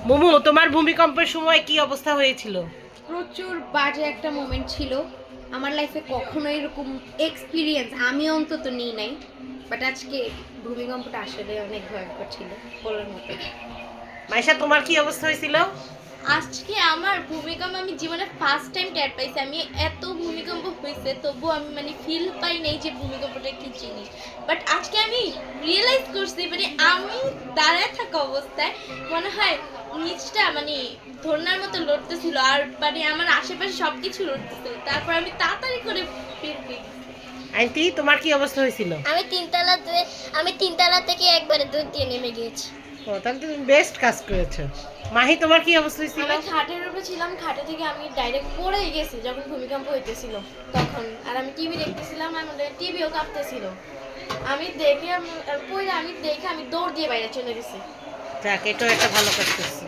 মোমো, তোমার ভূমিকম্পের সময় কি অবস্থা হয়েছিল? প্রচুর বাজে একটা মোমেন্ট ছিল আমার লাইফে। কখনো এরকম এক্সপিরিয়েন্স আমি অন্তত নিই নাই, বাট আজকে ভূমিকম্পটা আসলে অনেক ভয়ঙ্কর ছিল বলার মতো। মাইশা, তোমার কি অবস্থা হয়েছিল? আজকে আমার ভূমিকম্প আমি জীবনে ফার্স্ট টাইম টের পাইছি। আমি এত ভূমিকম্প হয়েছে তবুও আমি মানে ফিল পাই নাই যে ভূমিকম্পটা কি জিনিস। বাট আজকে আমি রিয়েলাইজ করছি, মানে আমি দাঁড়ায় থাকা অবস্থায় মনে হয় নিচটা মানে ধরনার মতো লড়তেছিল, আর মানে আমার আশেপাশে সব কিছু লড়তেছিল। তারপর আমি তাড়াতাড়ি করে বের হয়ে গেছি। আন্টি, তোমার কি অবস্থা হয়েছিল? আমি তিনতলা থেকে একবারে দূর দিয়ে নেমে গিয়েছি। ও, তাহলে তুমি বেস্ট কাজ করেছো। মাহি, তোমার কি অবস্থা হয়েছিল? আমি খাটের উপরে ছিলাম, খাটে থেকে আমি ডাইরেক্ট পড়ে গেছি যখন ভূমিকম্প হইতেছিল তখন। আর আমি টিভি দেখতেছিলাম, আমাদের টিভিও কাঁপতেছিল। আমি দেখে আমি দৌড় দিয়ে বাইরে চলে গেছি। যাক, এটাও একটা ভালো কাজ করছো।